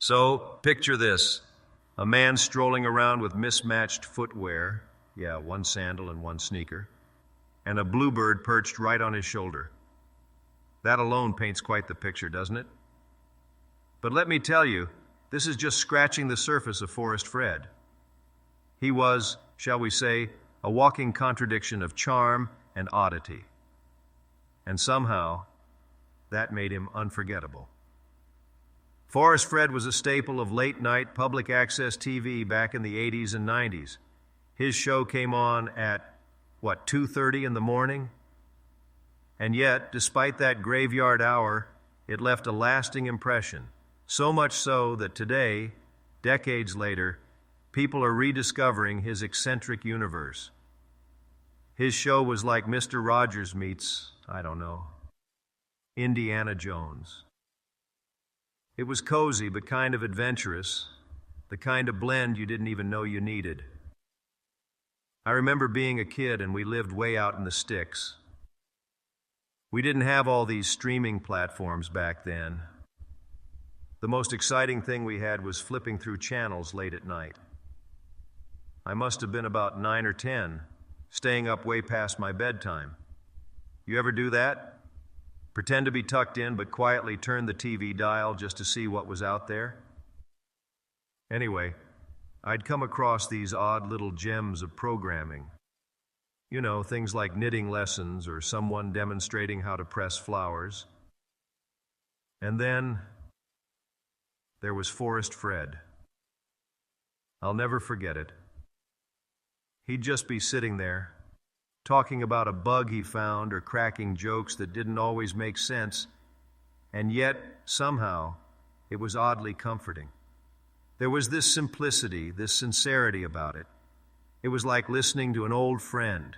So, picture this. A man strolling around with mismatched footwear, yeah, one sandal and one sneaker, and a bluebird perched right on his shoulder. That alone paints quite the picture, doesn't it? But let me tell you, this is just scratching the surface of Forrest Fred. He was, shall we say, a walking contradiction of charm and oddity. And somehow, that made him unforgettable. Forrest Fred was a staple of late-night public access TV back in the 80s and 90s. His show came on at, 2:30 in the morning? And yet, despite that graveyard hour, it left a lasting impression, so much so that today, decades later, people are rediscovering his eccentric universe. His show was like Mr. Rogers meets, Indiana Jones. It was cozy but kind of adventurous, the kind of blend you didn't even know you needed. I remember being a kid and we lived way out in the sticks. We didn't have all these streaming platforms back then. The most exciting thing we had was flipping through channels late at night. I must have been about 9 or 10, staying up way past my bedtime. You ever do that? Pretend to be tucked in, but quietly turn the TV dial just to see what was out there? Anyway, I'd come across these odd little gems of programming. You know, things like knitting lessons or someone demonstrating how to press flowers. And then there was Forrest Fred. I'll never forget it. He'd just be sitting there, talking about a bug he found or cracking jokes that didn't always make sense, and yet, somehow, it was oddly comforting. There was this simplicity, this sincerity about it. It was like listening to an old friend,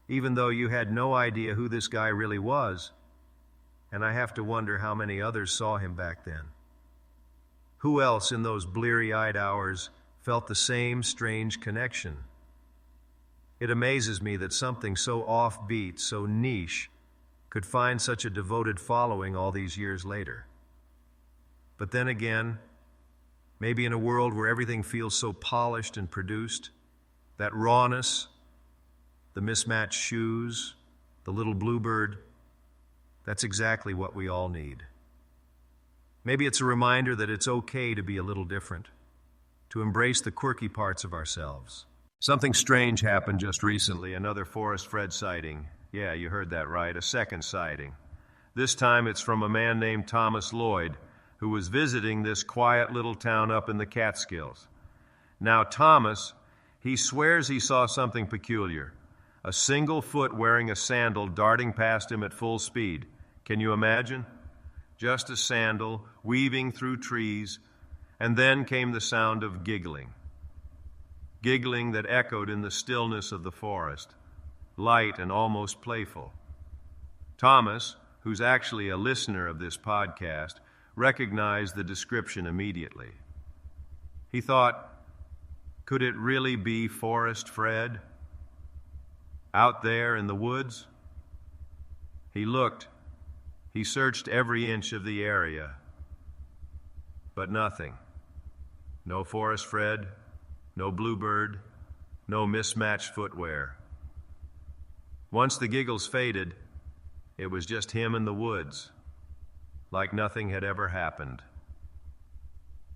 even though you had no idea who this guy really was, and I have to wonder how many others saw him back then. Who else in those bleary-eyed hours felt the same strange connection? It amazes me that something so offbeat, so niche, could find such a devoted following all these years later. But then again, maybe in a world where everything feels so polished and produced, that rawness, the mismatched shoes, the little bluebird, that's exactly what we all need. Maybe it's a reminder that it's okay to be a little different, to embrace the quirky parts of ourselves. Something strange happened just recently, another Forrest Fred sighting. Yeah, you heard that right, a second sighting. This time it's from a man named Thomas Lloyd, who was visiting this quiet little town up in the Catskills. Now Thomas, he swears he saw something peculiar. A single foot wearing a sandal darting past him at full speed. Can you imagine? Just a sandal, weaving through trees, and then came the sound of giggling. Giggling that echoed in the stillness of the forest, light and almost playful. Thomas, who's actually a listener of this podcast, recognized the description immediately. He thought, could it really be Forrest Fred? Out there in the woods? He looked. He searched every inch of the area. But nothing. No Forrest Fred, no bluebird, no mismatched footwear. Once the giggles faded, it was just him in the woods, like nothing had ever happened.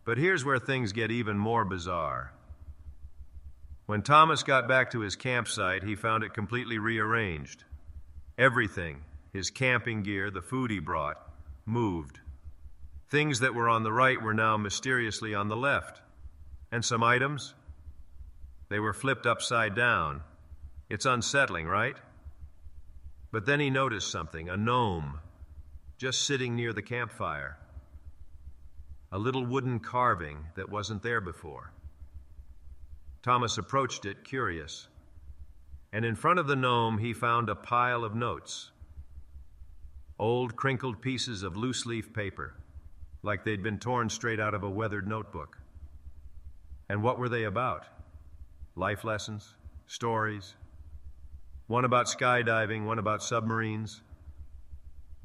But here's where things get even more bizarre. When Thomas got back to his campsite, he found it completely rearranged. Everything, his camping gear, the food he brought, moved. Things that were on the right were now mysteriously on the left. And some items, they were flipped upside down. It's unsettling, right? But then he noticed something, a gnome, just sitting near the campfire. A little wooden carving that wasn't there before. Thomas approached it, curious. And in front of the gnome, he found a pile of notes. Old, crinkled pieces of loose-leaf paper, like they'd been torn straight out of a weathered notebook. And what were they about? Life lessons, stories. One about skydiving, one about submarines.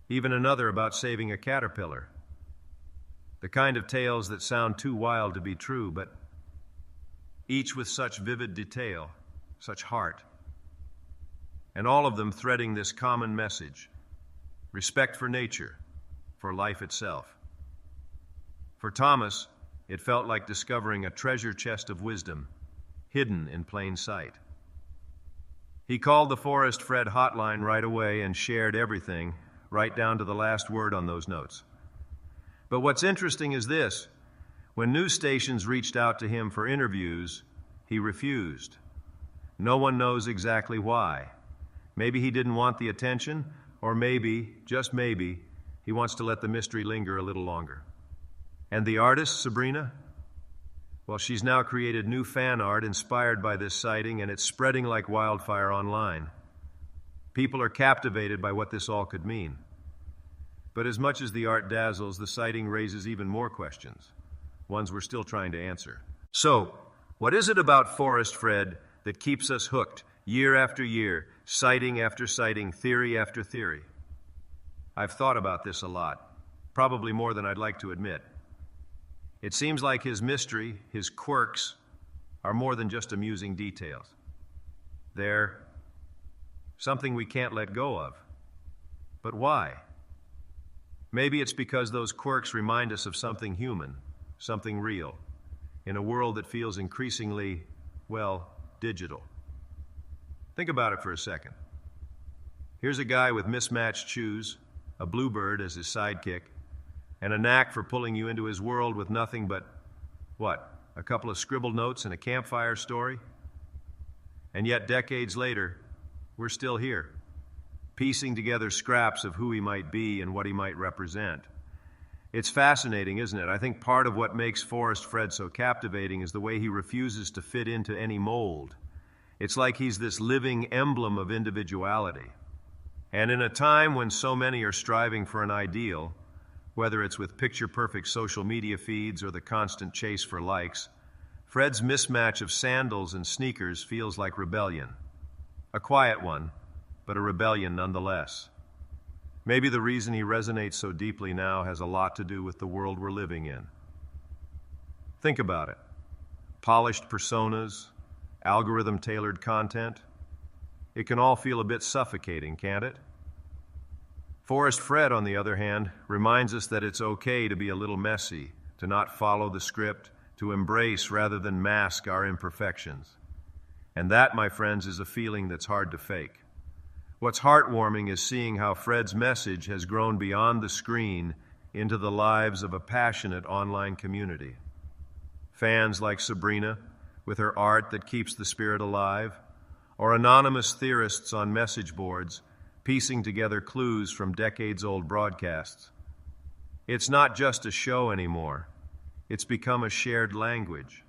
Even another about saving a caterpillar. The kind of tales that sound too wild to be true, but each with such vivid detail, such heart, and all of them threading this common message: respect for nature, for life itself. For Thomas, it felt like discovering a treasure chest of wisdom hidden in plain sight. He called the Forest Fred hotline right away and shared everything, right down to the last word on those notes. But what's interesting is this: when news stations reached out to him for interviews, he refused. No one knows exactly why. Maybe he didn't want the attention, or maybe, just maybe, he wants to let the mystery linger a little longer. And the artist, Sabrina? Well, she's now created new fan art inspired by this sighting, and it's spreading like wildfire online. People are captivated by what this all could mean. But as much as the art dazzles, the sighting raises even more questions, ones we're still trying to answer. So, what is it about Forest Fred that keeps us hooked year after year, sighting after sighting, theory after theory? I've thought about this a lot, probably more than I'd like to admit. It seems like his mystery, his quirks, are more than just amusing details. They're something we can't let go of. But why? Maybe it's because those quirks remind us of something human, something real, in a world that feels increasingly, well, digital. Think about it for a second. Here's a guy with mismatched shoes, a bluebird as his sidekick, and a knack for pulling you into his world with nothing but, what, a couple of scribbled notes and a campfire story? And yet, decades later, we're still here, piecing together scraps of who he might be and what he might represent. It's fascinating, isn't it? I think part of what makes Forest Fred so captivating is the way he refuses to fit into any mold. It's like he's this living emblem of individuality. And in a time when so many are striving for an ideal, whether it's with picture-perfect social media feeds or the constant chase for likes, Fred's mismatch of sandals and sneakers feels like rebellion. A quiet one, but a rebellion nonetheless. Maybe the reason he resonates so deeply now has a lot to do with the world we're living in. Think about it. Polished personas, algorithm-tailored content. It can all feel a bit suffocating, can't it? Forest Fred, on the other hand, reminds us that it's okay to be a little messy, to not follow the script, to embrace rather than mask our imperfections. And that, my friends, is a feeling that's hard to fake. What's heartwarming is seeing how Fred's message has grown beyond the screen into the lives of a passionate online community. Fans like Sabrina, with her art that keeps the spirit alive, or anonymous theorists on message boards, piecing together clues from decades-old broadcasts. It's not just a show anymore. It's become a shared language,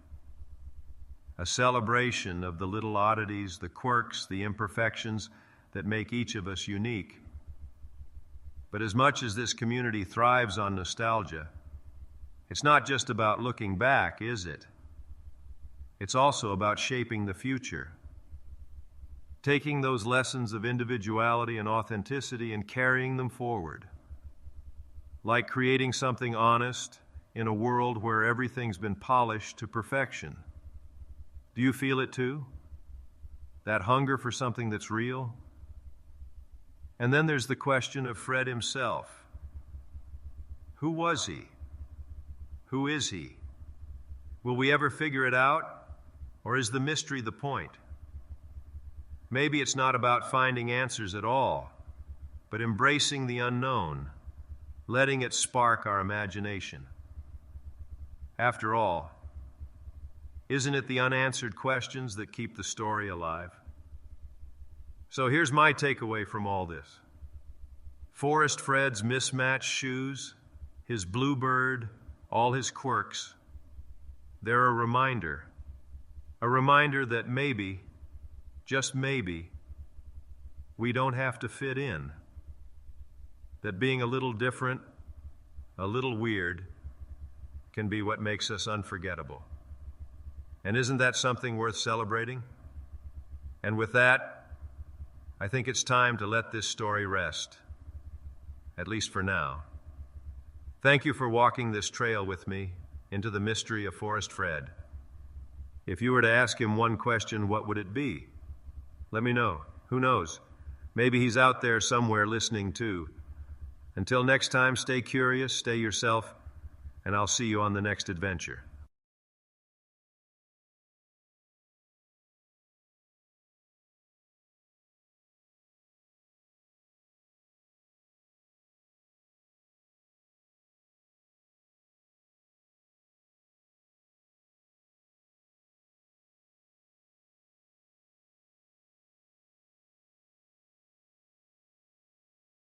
a celebration of the little oddities, the quirks, the imperfections that make each of us unique. But as much as this community thrives on nostalgia, it's not just about looking back, is it? It's also about shaping the future. Taking those lessons of individuality and authenticity and carrying them forward. Like creating something honest in a world where everything's been polished to perfection. Do you feel it too? That hunger for something that's real? And then there's the question of Fred himself. Who was he? Who is he? Will we ever figure it out? Or is the mystery the point? Maybe it's not about finding answers at all, but embracing the unknown, letting it spark our imagination. After all, isn't it the unanswered questions that keep the story alive? So here's my takeaway from all this. Forest Fred's mismatched shoes, his bluebird, all his quirks, they're a reminder that maybe, just maybe, we don't have to fit in. That being a little different, a little weird, can be what makes us unforgettable. And isn't that something worth celebrating? And with that, I think it's time to let this story rest, at least for now. Thank you for walking this trail with me into the mystery of Forest Fred. If you were to ask him one question, what would it be? Let me know. Who knows? Maybe he's out there somewhere listening too. Until next time, stay curious, stay yourself, and I'll see you on the next adventure.